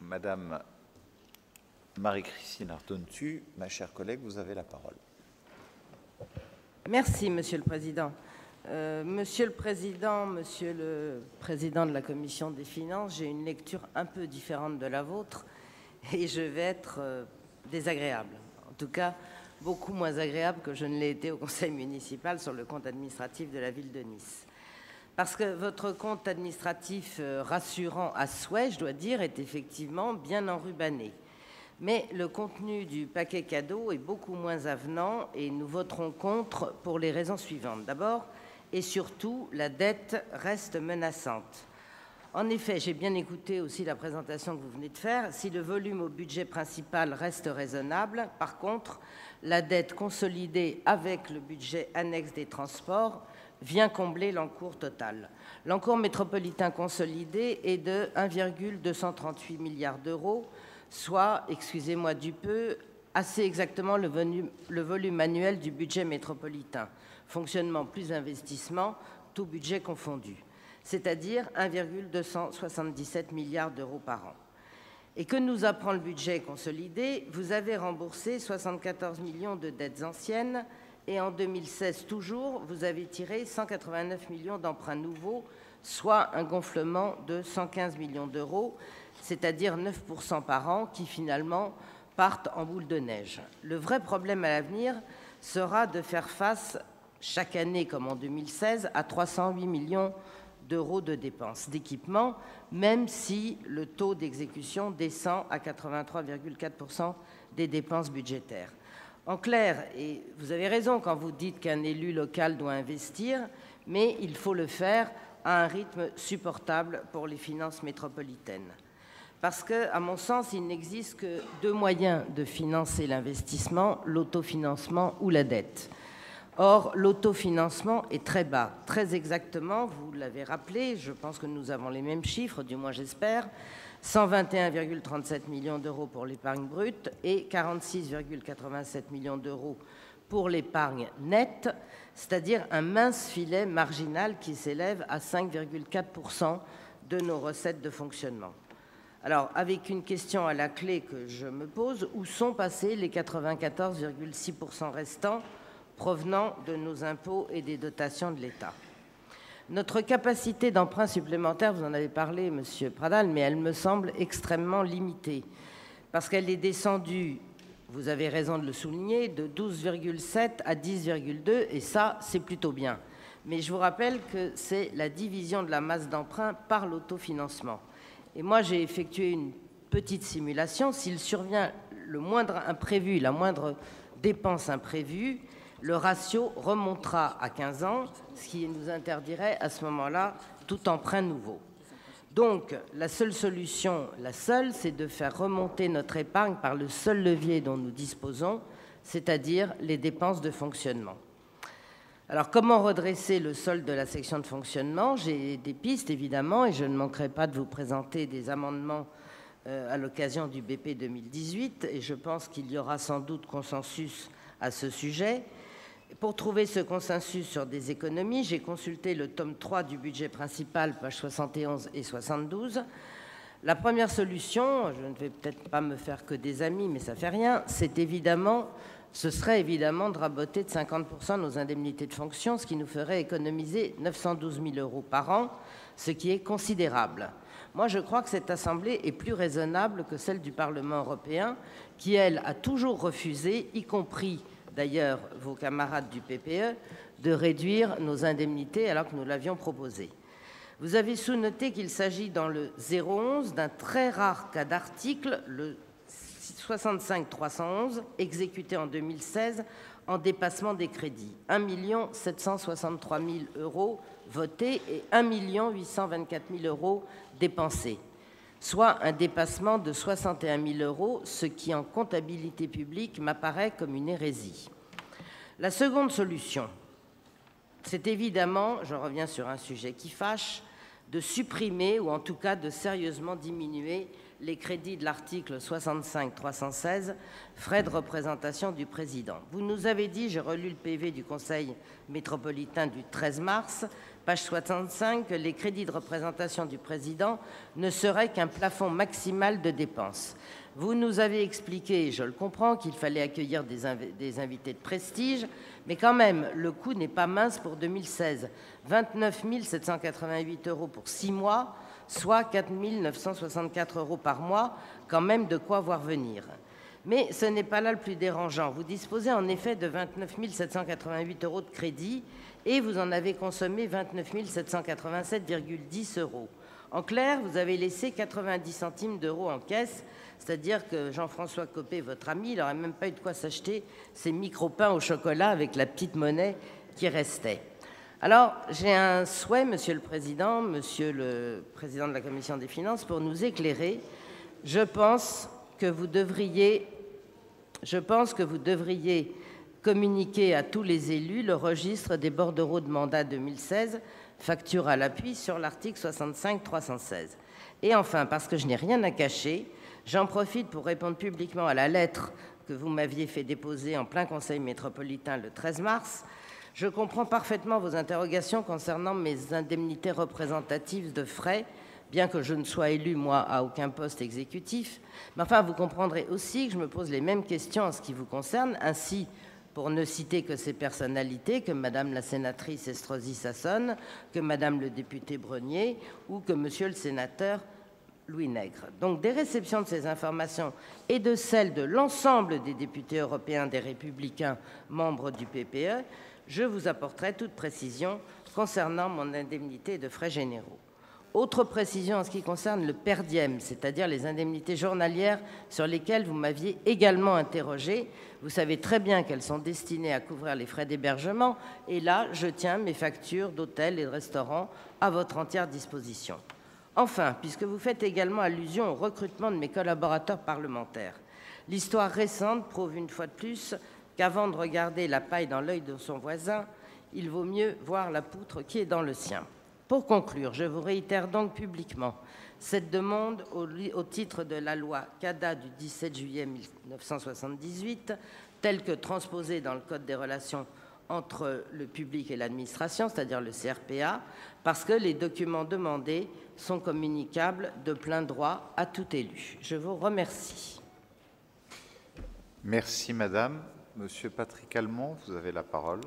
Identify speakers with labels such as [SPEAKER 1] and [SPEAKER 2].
[SPEAKER 1] Madame Marie-Christine Artontu, ma chère collègue, vous avez la parole.
[SPEAKER 2] Merci, Monsieur le Président. Monsieur le Président de la Commission des Finances, j'ai une lecture un peu différente de la vôtre et je vais être désagréable. En tout cas, beaucoup moins agréable que je ne l'ai été au Conseil municipal sur le compte administratif de la ville de Nice. Parce que votre compte administratif rassurant à souhait, je dois dire, est effectivement bien enrubanné. Mais le contenu du paquet cadeau est beaucoup moins avenant et nous voterons contre pour les raisons suivantes. D'abord et surtout, la dette reste menaçante. En effet, j'ai bien écouté aussi la présentation que vous venez de faire. Si le volume au budget principal reste raisonnable, par contre, la dette consolidée avec le budget annexe des transports vient combler l'encours total. L'encours métropolitain consolidé est de 1,238 milliards d'euros, soit, excusez-moi du peu, assez exactement le volume annuel du budget métropolitain, fonctionnement plus investissement, tout budget confondu, c'est-à-dire 1,277 milliards d'euros par an. Et que nous apprend le budget consolidé? Vous avez remboursé 74 millions de dettes anciennes et en 2016 toujours, vous avez tiré 189 millions d'emprunts nouveaux, soit un gonflement de 115 millions d'euros, c'est-à-dire 9% par an, qui finalement partent en boule de neige. Le vrai problème à l'avenir sera de faire face, chaque année comme en 2016, à 308 millions d'euros de dépenses d'équipement, même si le taux d'exécution descend à 83,4% des dépenses budgétaires. En clair, et vous avez raison quand vous dites qu'un élu local doit investir, mais il faut le faire à un rythme supportable pour les finances métropolitaines. Parce qu'à mon sens, il n'existe que deux moyens de financer l'investissement, l'autofinancement ou la dette. Or, l'autofinancement est très bas. Très exactement, vous l'avez rappelé, je pense que nous avons les mêmes chiffres, du moins j'espère, 121,37 millions d'euros pour l'épargne brute et 46,87 millions d'euros pour l'épargne nette, c'est-à-dire un mince filet marginal qui s'élève à 5,4% de nos recettes de fonctionnement. Alors, avec une question à la clé que je me pose, où sont passés les 94,6% restants provenant de nos impôts et des dotations de l'État? Notre capacité d'emprunt supplémentaire, vous en avez parlé, Monsieur Pradal, mais elle me semble extrêmement limitée, parce qu'elle est descendue, vous avez raison de le souligner, de 12,7 à 10,2, et ça, c'est plutôt bien. Mais je vous rappelle que c'est la division de la masse d'emprunt par l'autofinancement. Et moi, j'ai effectué une petite simulation. S'il survient le moindre imprévu, la moindre dépense imprévue, le ratio remontera à 15 ans, ce qui nous interdirait à ce moment-là tout emprunt nouveau. Donc, la seule solution, c'est de faire remonter notre épargne par le seul levier dont nous disposons, c'est-à-dire les dépenses de fonctionnement. Alors, comment redresser le solde de la section de fonctionnement? J'ai des pistes, évidemment, et je ne manquerai pas de vous présenter des amendements à l'occasion du BP 2018, et je pense qu'il y aura sans doute consensus à ce sujet. Pour trouver ce consensus sur des économies, j'ai consulté le tome 3 du budget principal, pages 71 et 72. La première solution, je ne vais peut-être pas me faire que des amis, mais ça ne fait rien, ce serait évidemment de raboter de 50% nos indemnités de fonction, ce qui nous ferait économiser 912 000 euros par an, ce qui est considérable. Moi, je crois que cette Assemblée est plus raisonnable que celle du Parlement européen, qui, elle, a toujours refusé, y compris d'ailleurs vos camarades du PPE, de réduire nos indemnités alors que nous l'avions proposé. Vous avez sous-noté qu'il s'agit dans le 011 d'un très rare cas d'article, le 65-311, exécuté en 2016 en dépassement des crédits. 1 763 000 euros votés et 1 824 000 euros dépensés, soit un dépassement de 61 000 euros, ce qui en comptabilité publique m'apparaît comme une hérésie. La seconde solution, c'est évidemment, je reviens sur un sujet qui fâche, de supprimer ou en tout cas de sérieusement diminuer les crédits de l'article 65-316, frais de représentation du président. Vous nous avez dit, j'ai relu le PV du Conseil métropolitain du 13 mars, page 65, que les crédits de représentation du président ne seraient qu'un plafond maximal de dépenses. Vous nous avez expliqué, je le comprends, qu'il fallait accueillir des invités de prestige, mais quand même, le coût n'est pas mince pour 2016. 29 788 € pour 6 mois, soit 4 964 € par mois, quand même de quoi voir venir. Mais ce n'est pas là le plus dérangeant. Vous disposez en effet de 29 788 € de crédit et vous en avez consommé 29 787,10 €. En clair, vous avez laissé 90 centimes d'euros en caisse, c'est-à-dire que Jean-François Copé, votre ami, il n'aurait même pas eu de quoi s'acheter ses micro-pains au chocolat avec la petite monnaie qui restait. Alors, j'ai un souhait, Monsieur le Président de la Commission des Finances, pour nous éclairer. Je pense que vous devriez communiquer à tous les élus le registre des bordereaux de mandat 2016, facture à l'appui, sur l'article 65-316. Et enfin, parce que je n'ai rien à cacher, j'en profite pour répondre publiquement à la lettre que vous m'aviez fait déposer en plein Conseil métropolitain le 13 mars. Je comprends parfaitement vos interrogations concernant mes indemnités représentatives de frais, bien que je ne sois élu, moi, à aucun poste exécutif. Mais enfin, vous comprendrez aussi que je me pose les mêmes questions en ce qui vous concerne. Ainsi, pour ne citer que ces personnalités, que Madame la sénatrice Estrosi Sassone, que Madame le député Brenier ou que Monsieur le sénateur Louis Nègre. Donc, des réceptions de ces informations et de celles de l'ensemble des députés européens des Républicains membres du PPE, je vous apporterai toute précision concernant mon indemnité de frais généraux. Autre précision en ce qui concerne le per diem, c'est-à-dire les indemnités journalières sur lesquelles vous m'aviez également interrogé. Vous savez très bien qu'elles sont destinées à couvrir les frais d'hébergement. Et là, je tiens mes factures d'hôtel et de restaurant à votre entière disposition. Enfin, puisque vous faites également allusion au recrutement de mes collaborateurs parlementaires, l'histoire récente prouve une fois de plus qu'avant de regarder la paille dans l'œil de son voisin, il vaut mieux voir la poutre qui est dans le sien. Pour conclure, je vous réitère donc publiquement cette demande au titre de la loi CADA du 17 juillet 1978, telle que transposée dans le Code des relations entre le public et l'administration, c'est-à-dire le CRPA, parce que les documents demandés sont communicables de plein droit à tout élu. Je vous remercie.
[SPEAKER 1] Merci, Madame. Monsieur Patrick Almond, vous avez la parole.